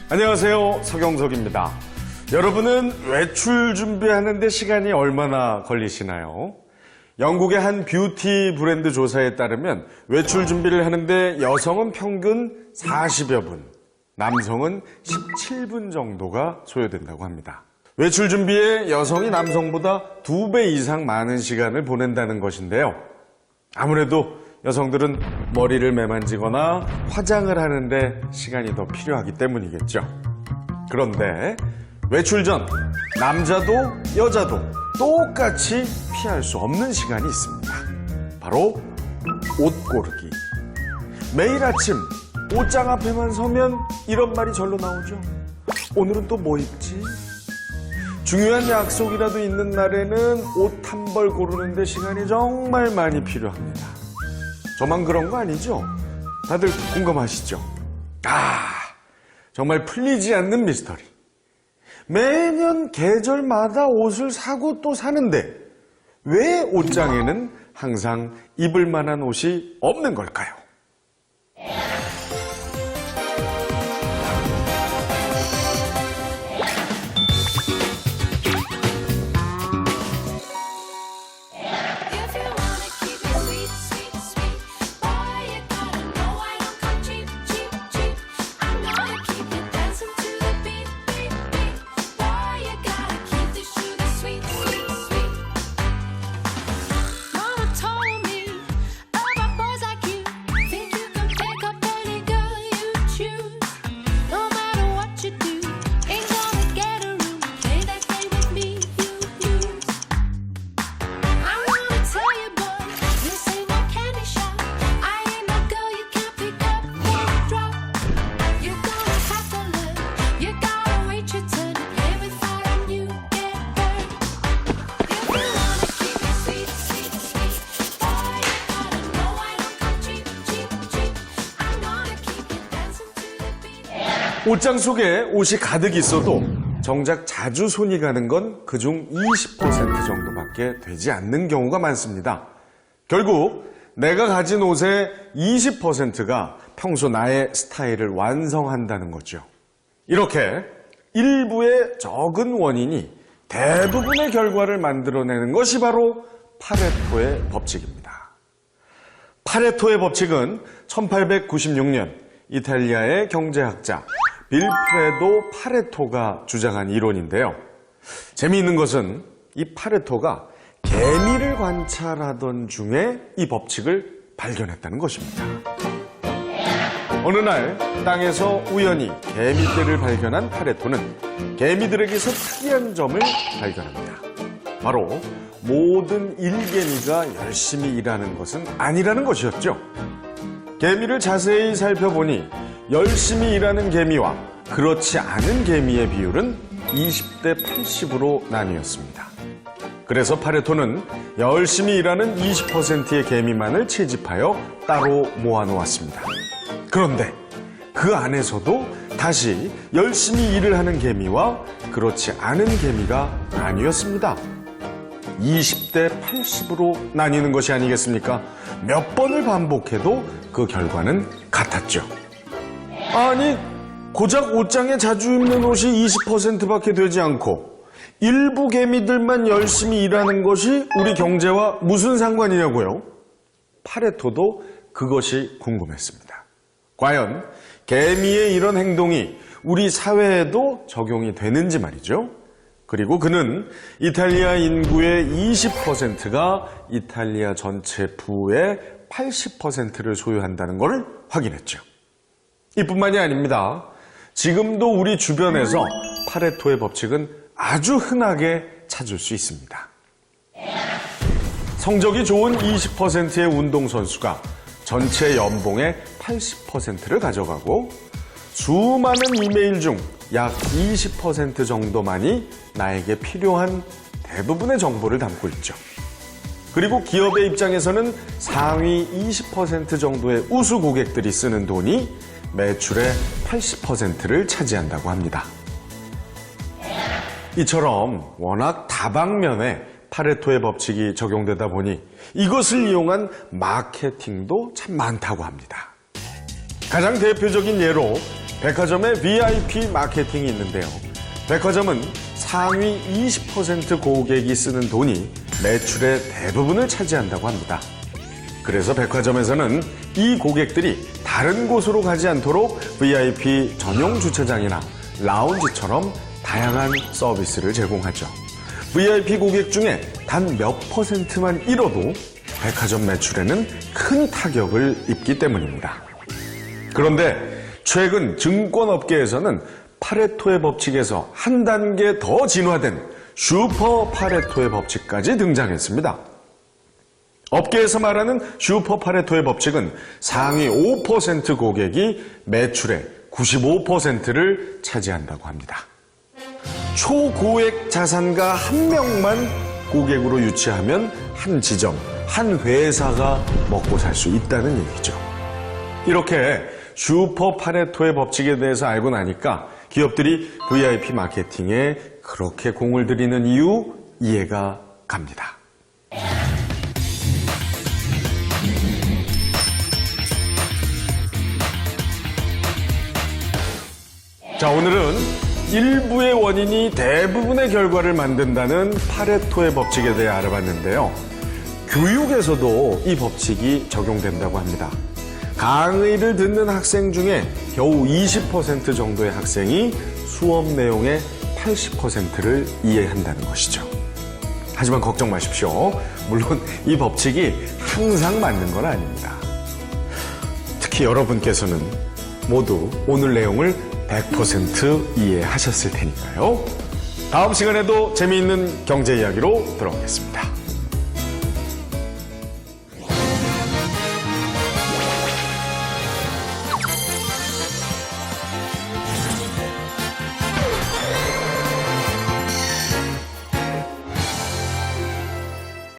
안녕하세요, 서경석입니다. 여러분은 외출 준비하는데 시간이 얼마나 걸리시나요? 영국의 한 뷰티 브랜드 조사에 따르면 외출 준비를 하는데 여성은 평균 40여 분, 남성은 17분 정도가 소요된다고 합니다. 외출 준비에 여성이 남성보다 2배 이상 많은 시간을 보낸다는 것인데요. 아무래도 여성들은 머리를 매만지거나 화장을 하는데 시간이 더 필요하기 때문이겠죠. 그런데 외출 전 남자도 여자도 똑같이 피할 수 없는 시간이 있습니다. 바로 옷 고르기. 매일 아침 옷장 앞에만 서면 이런 말이 절로 나오죠. 오늘은 또 뭐 입지? 중요한 약속이라도 있는 날에는 옷 한 벌 고르는데 시간이 정말 많이 필요합니다. 저만 그런 거 아니죠? 다들 공감하시죠? 정말 풀리지 않는 미스터리. 매년 계절마다 옷을 사고 또 사는데 왜 옷장에는 항상 입을 만한 옷이 없는 걸까요? 옷장 속에 옷이 가득 있어도 정작 자주 손이 가는 건 그중 20% 정도밖에 되지 않는 경우가 많습니다. 결국 내가 가진 옷의 20%가 평소 나의 스타일을 완성한다는 거죠. 이렇게 일부의 적은 원인이 대부분의 결과를 만들어내는 것이 바로 파레토의 법칙입니다. 파레토의 법칙은 1896년 이탈리아의 경제학자 빌프레도 파레토가 주장한 이론인데요. 재미있는 것은 이 파레토가 개미를 관찰하던 중에 이 법칙을 발견했다는 것입니다. 어느 날 땅에서 우연히 개미떼를 발견한 파레토는 개미들에게서 특이한 점을 발견합니다. 바로 모든 일개미가 열심히 일하는 것은 아니라는 것이었죠. 개미를 자세히 살펴보니 열심히 일하는 개미와 그렇지 않은 개미의 비율은 20대 80으로 나뉘었습니다. 그래서 파레토는 열심히 일하는 20%의 개미만을 채집하여 따로 모아놓았습니다. 그런데 그 안에서도 다시 열심히 일을 하는 개미와 그렇지 않은 개미가 나뉘었습니다. 20대 80으로 나뉘는 것이 아니겠습니까? 몇 번을 반복해도 그 결과는 같았죠. 아니, 고작 옷장에 자주 입는 옷이 20%밖에 되지 않고 일부 개미들만 열심히 일하는 것이 우리 경제와 무슨 상관이냐고요? 파레토도 그것이 궁금했습니다. 과연 개미의 이런 행동이 우리 사회에도 적용이 되는지 말이죠. 그리고 그는 이탈리아 인구의 20%가 이탈리아 전체 부의 80%를 소유한다는 것을 확인했죠. 이뿐만이 아닙니다. 지금도 우리 주변에서 파레토의 법칙은 아주 흔하게 찾을 수 있습니다. 성적이 좋은 20%의 운동선수가 전체 연봉의 80%를 가져가고 수많은 이메일 중 약 20% 정도만이 나에게 필요한 대부분의 정보를 담고 있죠. 그리고 기업의 입장에서는 상위 20% 정도의 우수 고객들이 쓰는 돈이 매출의 80%를 차지한다고 합니다. 이처럼 워낙 다방면에 파레토의 법칙이 적용되다 보니 이것을 이용한 마케팅도 참 많다고 합니다. 가장 대표적인 예로 백화점의 VIP 마케팅이 있는데요. 백화점은 상위 20% 고객이 쓰는 돈이 매출의 대부분을 차지한다고 합니다. 그래서 백화점에서는 이 고객들이 다른 곳으로 가지 않도록 VIP 전용 주차장이나 라운지처럼 다양한 서비스를 제공하죠. VIP 고객 중에 단 몇 %만 잃어도 백화점 매출에는 큰 타격을 입기 때문입니다. 그런데 최근 증권업계에서는 파레토의 법칙에서 한 단계 더 진화된 슈퍼 파레토의 법칙까지 등장했습니다. 업계에서 말하는 슈퍼 파레토의 법칙은 상위 5% 고객이 매출의 95%를 차지한다고 합니다. 초고액 자산가 한 명만 고객으로 유치하면 한 지점, 한 회사가 먹고 살 수 있다는 얘기죠. 이렇게 슈퍼 파레토의 법칙에 대해서 알고 나니까 기업들이 VIP 마케팅에 그렇게 공을 들이는 이유 이해가 갑니다. 자, 오늘은 일부의 원인이 대부분의 결과를 만든다는 파레토의 법칙에 대해 알아봤는데요. 교육에서도 이 법칙이 적용된다고 합니다. 강의를 듣는 학생 중에 겨우 20% 정도의 학생이 수업 내용의 80%를 이해한다는 것이죠. 하지만 걱정 마십시오. 물론 이 법칙이 항상 맞는 건 아닙니다. 특히 여러분께서는 모두 오늘 내용을 100% 이해하셨을 테니까요. 다음 시간에도 재미있는 경제 이야기로 돌아오겠습니다.